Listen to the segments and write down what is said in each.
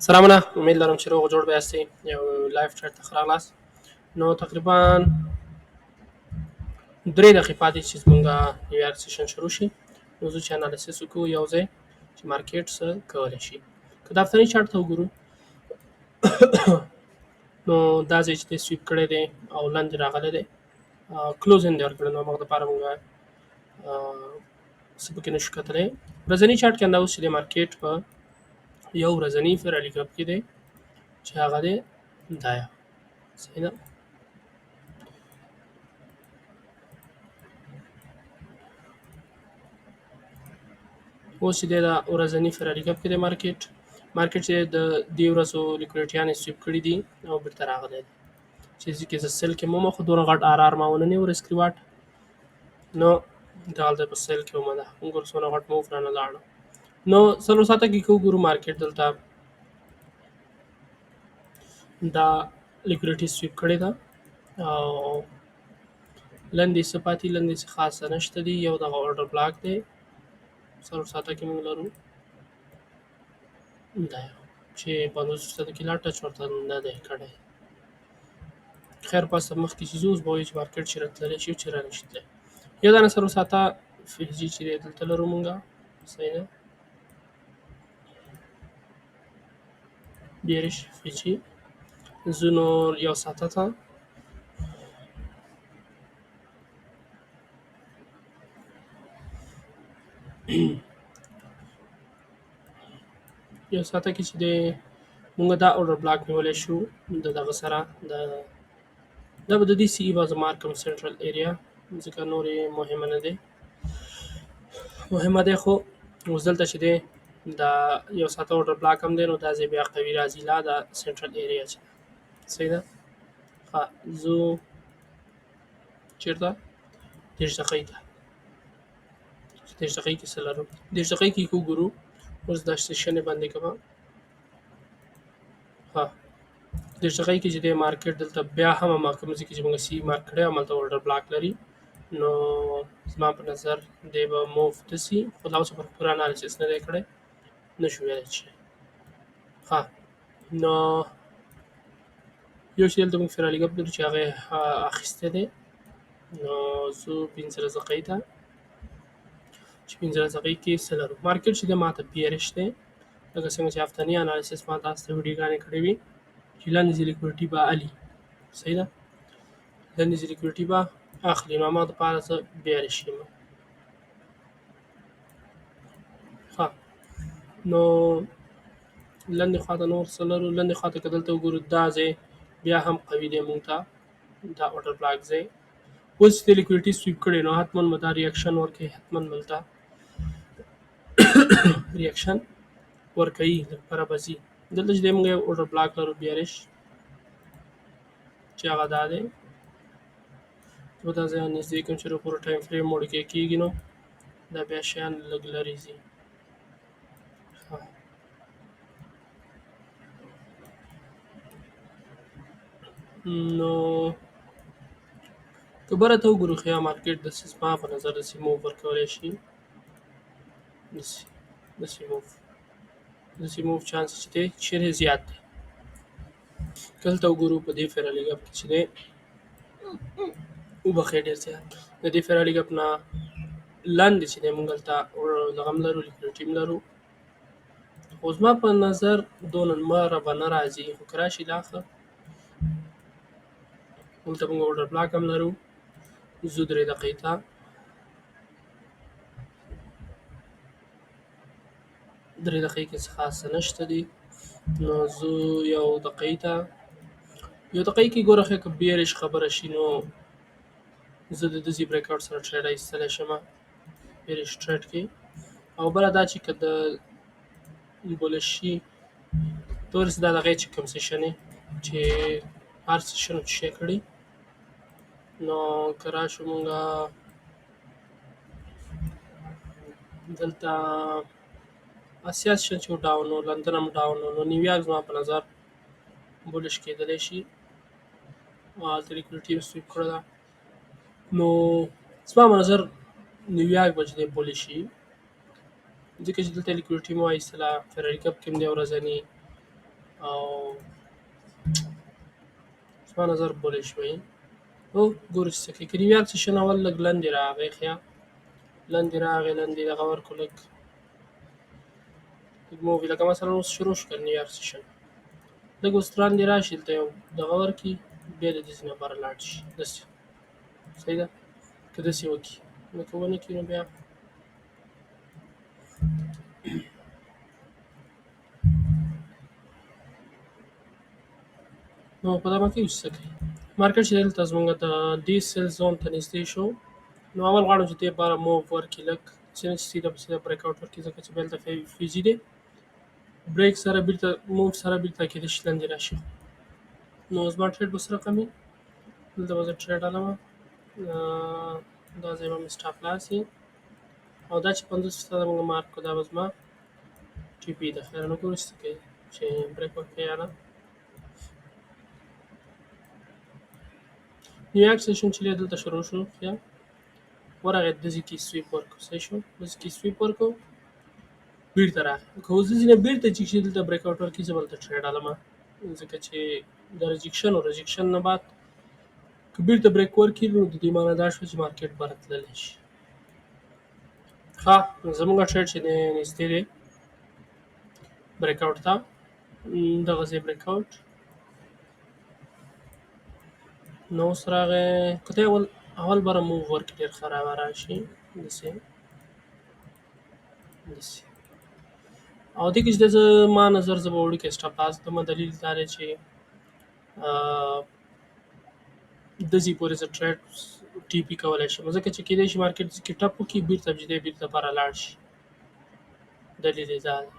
سلامونه، امید لرم چې روغ جوړ به یاستئ. یو لایف چټ ته ښه راغلاست. نو تقریبا 3 دقیقې پاتې چې زموږ یو سیشن شروع شي. نو زه چې انالیسس وکړو یو ځای چې مارکیټ څه کولی شي. که د هفتنۍ چارټ ته وګورو نو دا ځای چې دی سویپ کړی دی او لاندې راغلی دی، کلوز یې ورکړی. نو هماغه دپاره موږ څه پکې نشو کتلی. ورځني چارټ کې همدا اوس چې دی مارکیټ په یو ورځني فیرالي ګپ کې دی چې هغه دی دا صحیح ده. اوس چې دی دا ورځني فیرالي ګپ کې دی مارکیټ چې د دې ورځو لیکوډیټیانې سویپ کړي دي او بیرته راغلی دی. چې کې زه سیل کې مو خو دونه غټ آر ما ونه نیو ریسک ریوارډ، نو دا هلته په سیل کې ومه ده وګورو څونه غټ موف رانه لاړه. نو څلور ساعته کې که وګورو مارکیټ دلته دا لیکوډیټي سویپ کړې ده او لندې څه پاتې لندې څه خاصه نشته دي. یو دغه اورډر بلاک دی څلور ساعته کې موږ لرو دا چې 50% کې لا ټچ ورته نه دی کړی. خیر پس مخکې چې زه اوس به وایو چې مارکیټ چې راتللی شي چې رانشي تللی. یو دانه څلور ساعته فلزي چې دی دلته لرو موږ صحیح ده. بیرش فلزي زه نور یو ساعته ته یو ساعته کې چې دی موږ دا اورډر بلاک نیولی شو د دغه سره دا به د دې سی ای به زما کوم سنټرل ایریا ځکه نورې مهمه نه دی مهمه دی خو اوس دلته چې دی دا یو ساعته اورډر بلاک هم دی نو دا ځای بیا قوي راځي لا دا سنټرل ایریا چې صحیح ده. ښه زه چېرته 30 دقیقې ته 30 دقیقې کې څه لرو 30 دقیقې کې وګورو. اوس دا سیشن یې بندې کړم. ها 30 دقیقې کې چې دی مارکیټ دلته بیا هم هماغه ځای کې چې موږ سی مارک کړی همالته اورډر بلاک لري. نو زما په نظر دی به موف داسي خو لا اوسه پوره انالیسس نه دی کړی نشو ویلی چې ها. نو یو چې دلته موږ فیرالي ګپ لرو چې هغه یې اخیستی دی. نو زه 15 دقیقې ته چې 15 دقیقې کې څه لرو مارکیټ چې دی ماته بیرش دی لکه څنګه چې هفتني انالیسس ما تاسو ته ویډیوګانې کړې وي چې لاندې لیکوډیټي به علي صحیح ده لاندې لیکوډیټي به اخلي. نو هماغه دپاره زه بیرش یم. ښه نو لاندې خواته نور څه لرو لاندې خواته که دلته وګورو دا ځای بیا هم قوي دی موږ ته دا اورډر بلاک ځای. اوس چې لیکوډیټي سویپ کړی نو حتما به دا ریاکشن ورکوي حتما دلته ریاکشن ورکوي لپاره به ځي. دلته چې دی موږ یو اورډر بلاک لرو بیرش چې هغه دا دی زه دا ځای نږدې کوم چې پوره ټایم فریم موډ کې کېږي نو دا بیا شیان لږ لرې ځي. نو که بره ته وګورو خو یا مارکیټ داسې زما په نظر داسې موف ورکولی شي داسې موف چانس چې دی چیرې زیات دی. که دلته وګورو په دې فیرالي ګپ کې چې دی وبښئ ډېر زیات د دې فیرالي ګپ نه لاندې چې دی موږ هلته دغه هم لرو لیکوډیټي هم لرو خو زما په نظر دونه مره به نه راځي خو که راشي لا ښه. دلته موږ اورډر بلاک هم لرو زه 3 دقیقې ته 3 دقیقې کې څه خاصه نشته دي. نو زه یو دقیقې ته کې ګوره ښه که بیرش خبره شي نو زه د داسې بریک آوټ سره ټریډ ایستلی شم بیرش ټریډ کې. او بله دا چې که د بولش شي دورسې دا دغې چې کوم سیشن چې هر سیشن چې شی کړي نو که راشو مونږ دلته اسیا سیشن چې ډاون و لندن هم ډاون و نو نیویارک زما په نظر بولش کېدلی شي هلته لیکوډیټي هم سویپ کړې ده. نو زما په نظر نیویارک به چې دی بولش شي ځکه چې دلته لیکوډیټي مو ایستله فیرالي ګپ کې هم دی ورځني او زما نظر بولش وي او ګورو چې څه کوي. که نیویارک سیشن اول لږ لاندې راغی ښه لاندې دغه ورکړو لږ مووي لکه مثلا اوس شروع شو که نیویارک سیشن لږ اوس لاندې راشي دلته یو دغه ورکړي بیا د دې ځای نه بره لاړ شي داسې صحیح ده. که داسې وکړي نو که ونه کړي نو بیا نو په دغه کې اوس څه کوي مارکیټ چې دلته زموږ د دې سیل زون ته نږدې شو نو اول غواړم چې دې لپاره موو ورکړي لږ چې نه چې سیده په سیده بریک آوټ ورکړي ځکه چې بیا دلته فیزي دی بریک سره بیرته موو سره بیرته کېدای شي لاندې راشي. نو زما ټریډ به څه رقم وي دلته به زه ټریډ حلوم دا ځای به مې سټاپ لاس وي او دا چې 50% موږ مارک کړو دا به زما ټي پي ده. خیر نو ګورو چې څه کوي چې بریک ورکوي یا نه. نیویارک سیشن چې دی دلته شروع شو ښه ورغی داسې کې سویپ ورکړو صحیح شو داسې کې سویپ ورکړو بیرته راغی که اوس داسې نه بیرته چې دلته بریک آوټ ورکړي زه به دلته ټریډ حلوم ځکه چې د رجیکشن نه بعد که بیرته بریک ورکړي نو د دې معنی دا شوه چې مارکیټ بره تللی شي. ښه زموږ ټریډ چې دی نږدې دی بریک آوټ ته دغه ځای بریک آوټ نو اوس راغی که ته اول بره موو ورکړي ډېر ښه راشي داسې او دې کې چې دی زما نظر زه به وړوکی سټاپ لاس ږدم دلیل دا دی چې داسې پورې زه ټریډ ټي پي کولی شم ځکه چې کېدای شي مارکیټ کې ټپ وکړي بیرته چې دی بیرته بره لاړ شي دلیل یې دا دی.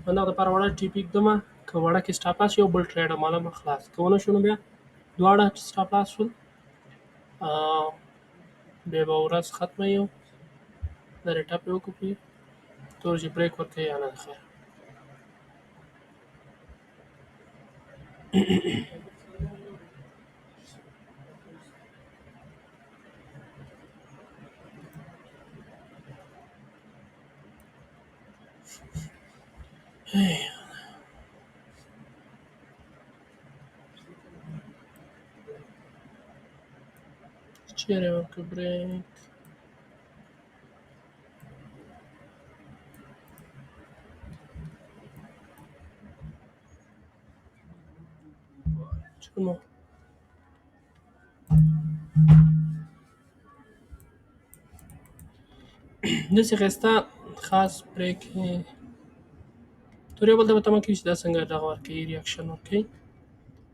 همدغه دپاره وړه ټي پي ږدم که وړه کې سټاپ لاس یو بل ټریډ عمله خلاص که ونه شو نو بیا دواړه سټاپ لاس شول بیا به ورځ ختمه یو لرې ټپ یې وکړو تور چې بریک ورکوي یا نه د خیر چیرې ورکړو بریک چونو داسې ښایسته خاص بریک تور یو بل ته به تمه کوي چې دا څنګه دغه ورکوي ریاکشن ورکوي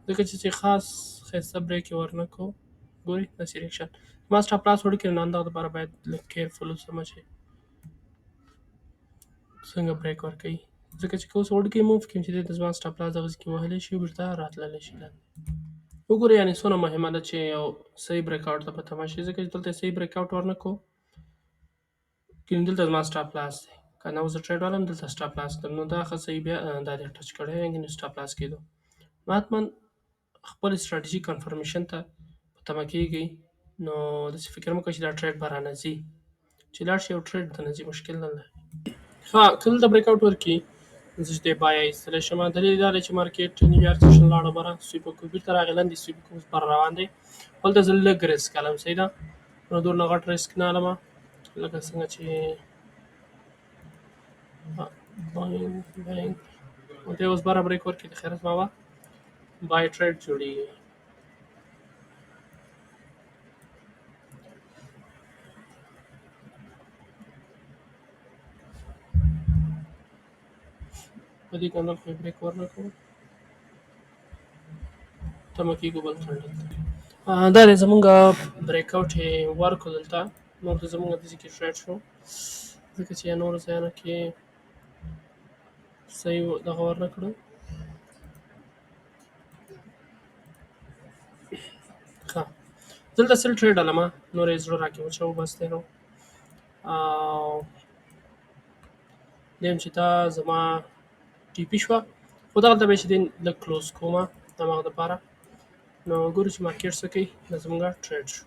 ځکه چې خاص ښایسته بریک یې ورنه کړو ګورئ داسې ریاکشن ما سټاپ لاس وړوکی نو همدغه دپاره باید لږ کیرفل اوسم چې څنګه بریک ورکوي ځکه چې که اوس وړوکی موف کړم چې دی د زما سټاپ لاس دغسې کې وهلی شي بیرته راتللی شي لاندې وګورئ یعنې څونه مهمه ده چې یو صحیح بریک آوټ ته په تمه شي ځکه چې دلته صحیح بریک آوټ ورنه کړو که دلته زما سټاپ لاس دی که نه اوس زه ټریډ والم دلته سټاپ لاس کړم نو دا ښه صحیح بیا دا دې ټچ کړی نو سټاپ لاس کېدو نو حتما خپل ستراتیژي کنفرمیشن ته په تمه کېږئ نو داسې فکر مه کوئ چې دا ټریډ به رانه ځي چې لاړ شي یو ټریډ درنه ځي مشکل نه لري. ښه که دلته بریک آوټ ورکړي زه چې دی بای ایستلی شم دلیل دا دی چې مارکیټ نیویارک سیشن لاړه بره سویپ وکړو بیرته راغی لاندې سویپ وکړو اوس بره روان دی هلته زه لږ ریسک حلم صحیح ده نو دونه غټ ریسک نه حلمه لکه څنګه چې بانک ته اوس بره بریک ورکړي د خیر زما به بای ټریډ جوړېږي. په دې کنډل خو یې بریک ورنه کړو تمه کېږو بل کنډل ته دا دی زمونږ بریک آوټ یې ورکړو دلته نور ته زمونږ داسې کې ټریډ شو ځکه چې نورو ځایونو کې صحیح دغه ورنه کړو. ښه دلته سل ټریډ حلمه نور یې زړه راکې وچو بس دی نو دویم چې دا زما ټي پي شوه خو دغلته به یې چې دی لږ کلوز کومه همغه دپاره نو ګورو چې مارکیټ څه کوي دا زموږ ټریډ شو.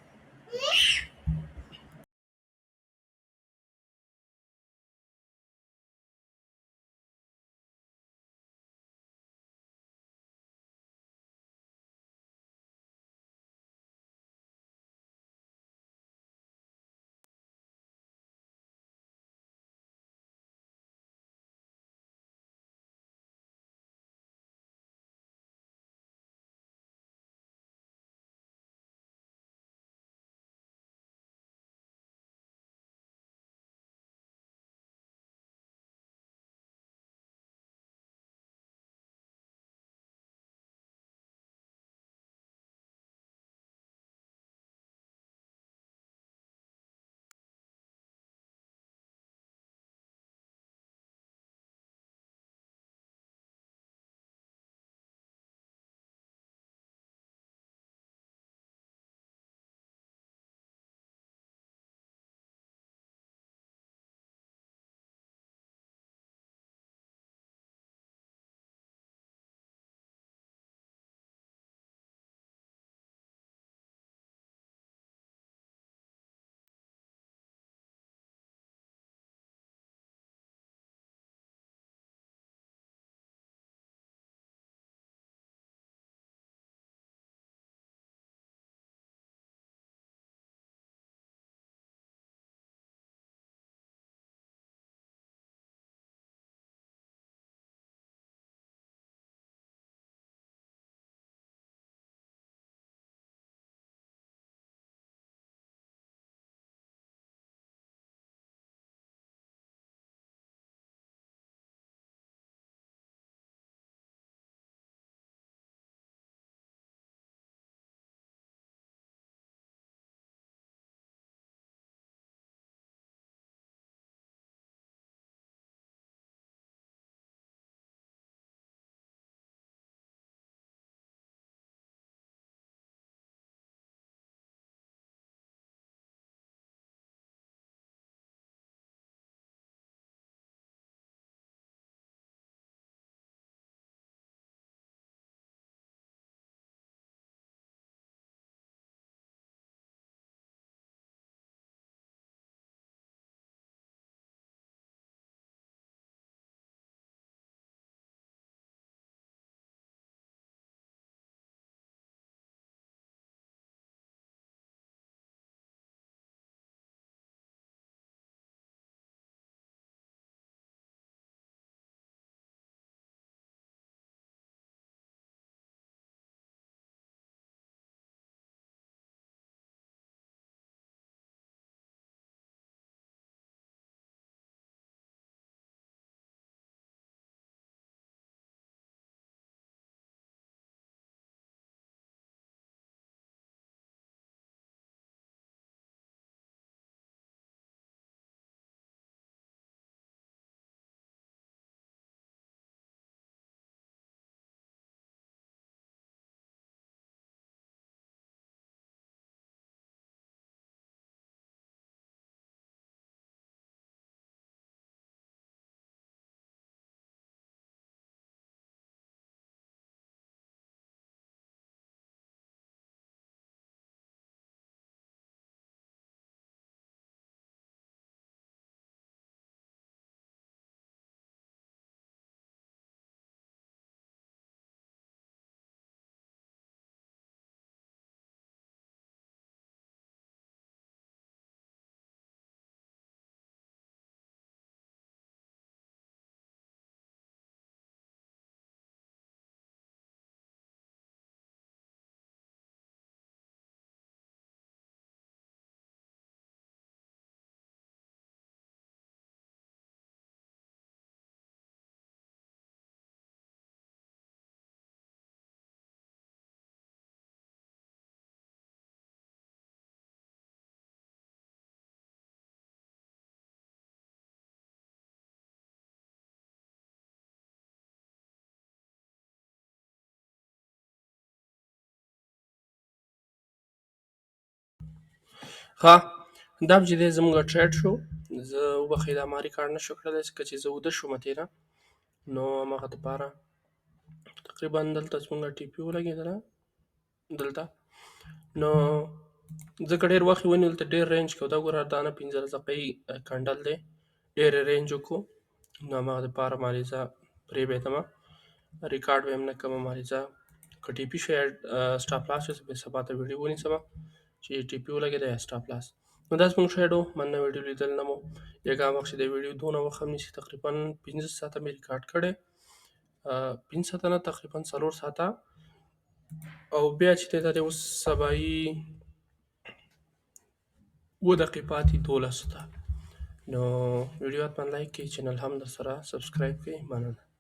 ښه دا چې دی زموږ ټریډ شو، زه وبښئ دا ما ریکارډ نه شو کړلی ځکه چې زه ویده شومه تېره، نو همغه دپاره تقریبا دلته زموږ ټي پي ولګېدله دلته، نو ځکه ډېر وخت یې ونیو دلته ډېر رینج کو دا ګوره دا نه 15 دقیقې کنډل دی ډېر یې رینج وکړو، نو همغه دپاره مالې زه پرېبېدمه ریکارډ به یې هم نه کومه مالې زه که ټي پي شو یا سټاپ لاس شو زه به سبا ته ویډیو ونیسمه چې ټي پي ولګېده یا سټاپ لاس. نو دا زموږ ټریډ و، مننه ویډیو لیدل نه مو یګام وخت چې د ویډیو دونه وخت هم نیسي تقریبا 15 ساعته مې ریکارډ کړی 15 ساعته نه تقریبا 4 ساعته، او بیا چې دی دا دی اوس سبایي 7 دقیقې پاتې 12 ته، نو ویډیو حتما لایک کړئ، چینل هم درسره سبسکرایب کړئ، مننه.